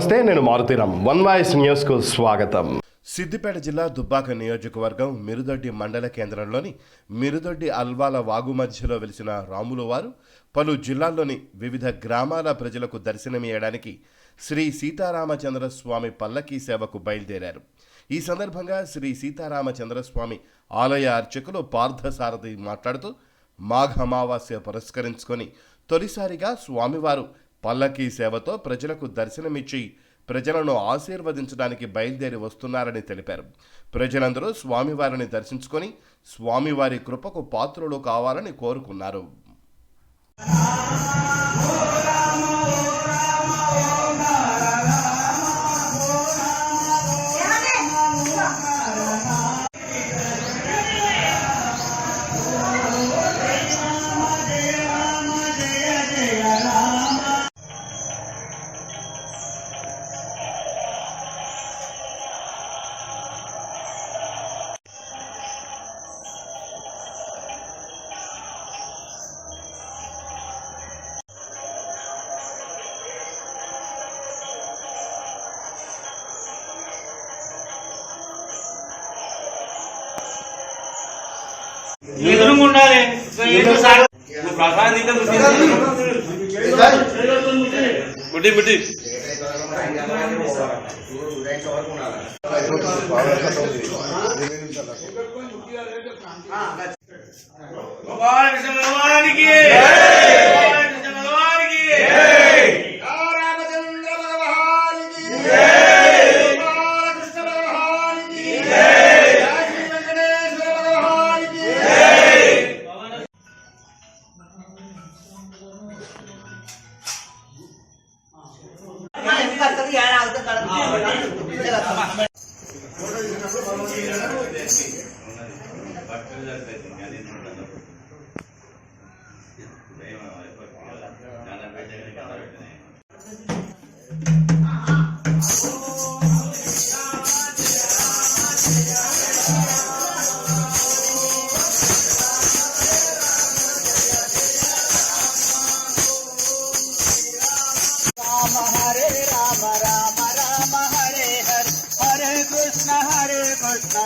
నమస్తే, నేను Maruthi Ram. One voice న్యూస్కు స్వాగతం. సిద్దిపేట జిల్లా దుబ్బాక నియోజకవర్గం మిరుదొడ్డి మండల కేంద్రంలోని మిరుదొడ్డి అల్వాల వాగు మధ్యలో వెలిసిన రాముల వారు పలు జిల్లాల్లోని వివిధ గ్రామాల ప్రజలకు దర్శనమియ్యడానికి శ్రీ సీతారామచంద్రస్వామి పల్లకీ సేవకు బయలుదేరారు. ఈ సందర్భంగా శ్రీ సీతారామచంద్రస్వామి ఆలయ అర్చకులు పార్థసారథి మాట్లాడుతూ మాఘ అమావాస్య పురస్కరించుకొని తొలిసారిగా స్వామివారు పల్లకీ సేవతో ప్రజలకు దర్శనమిచ్చి ప్రజలను ఆశీర్వదించడానికి బయలుదేరి వస్తున్నారని తెలిపారు. ప్రజలందరూ స్వామివారిని దర్శించుకొని స్వామివారి కృపకు పాత్రులు కావాలని కోరుకున్నారు. ఉండాలి బుట్టి బుట్టి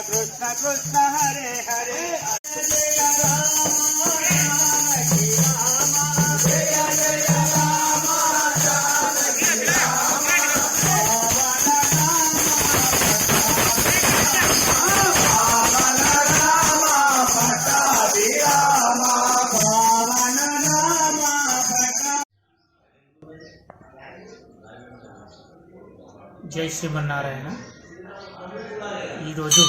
Krishna Krishna Hare Hare జై శ్రీమన్నారాయణ. ఈరోజు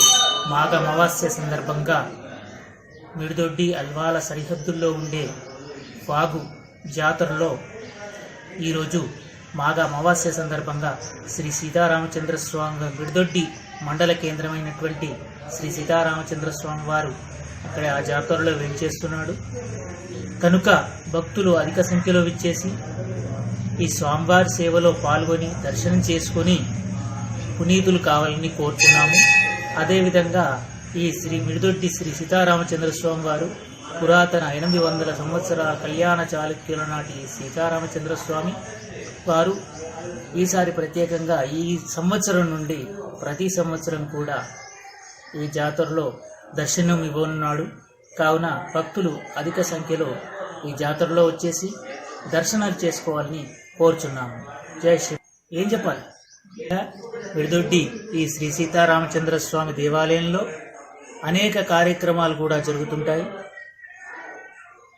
మాఘ అమావాస్య సందర్భంగా మిరుదొడ్డి అల్వాల సరిహద్దుల్లో ఉండే వాగు జాతరలో ఈరోజు మాఘ అమావాస్య సందర్భంగా శ్రీ సీతారామచంద్ర స్వామి మిరుదొడ్డి మండల కేంద్రమైనటువంటి శ్రీ సీతారామచంద్ర స్వామి వారు అక్కడ ఆ జాతరలో వెంచేస్తున్నాడు కనుక భక్తులు అధిక సంఖ్యలో విచ్చేసి ఈ స్వామివారి సేవలో పాల్గొని దర్శనం చేసుకొని పునీతులు కావాలని కోరుతున్నాము. అదేవిధంగా ఈ శ్రీ మిరుదొడ్డి శ్రీ సీతారామచంద్ర స్వామి వారు పురాతన 800 సంవత్సరాల కళ్యాణ చాళుక్యుల నాటి సీతారామచంద్ర స్వామి వారు ఈసారి ప్రత్యేకంగా ఈ సంవత్సరం నుండి ప్రతి సంవత్సరం కూడా ఈ జాతరలో దర్శనం ఇవ్వనున్నాడు. కావున భక్తులు అధిక సంఖ్యలో ఈ జాతరలో వచ్చేసి దర్శనాలు చేసుకోవాలని కోరుచున్నాము. జై శ్రీ. ఏం చెప్పాలి? మిరుదొడ్డి ఈ శ్రీ సీతారామచంద్ర స్వామి దేవాలయంలో అనేక కార్యక్రమాలు కూడా జరుగుతుంటాయి.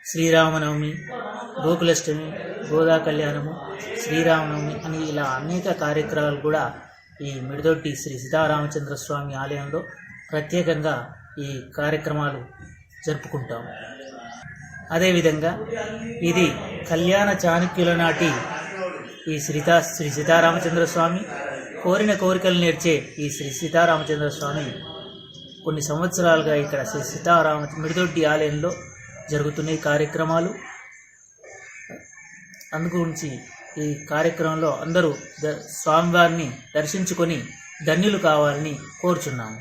శ్రీరామనవమి, గోకులాష్టమి, గోదా కళ్యాణము, శ్రీరామనవమి అని ఇలా అనేక కార్యక్రమాలు కూడా ఈ మిరుదొడ్డి శ్రీ సీతారామచంద్ర స్వామి ఆలయంలో ప్రత్యేకంగా ఈ కార్యక్రమాలు జరుపుకుంటాము. అదేవిధంగా ఇది కళ్యాణ చాణక్యుల నాటి ఈ శ్రీ సీతారామచంద్ర స్వామి కోరిన కోరికలు నేర్చే ఈ శ్రీ సీతారామచంద్ర స్వామి కొన్ని సంవత్సరాలుగా ఇక్కడ శ్రీ మిరుదొడ్డి ఆలయంలో జరుగుతున్న ఈ కార్యక్రమాలు. అందుగురించి ఈ కార్యక్రమంలో అందరూ స్వామివారిని దర్శించుకొని ధన్యులు కావాలని కోరుచున్నాము.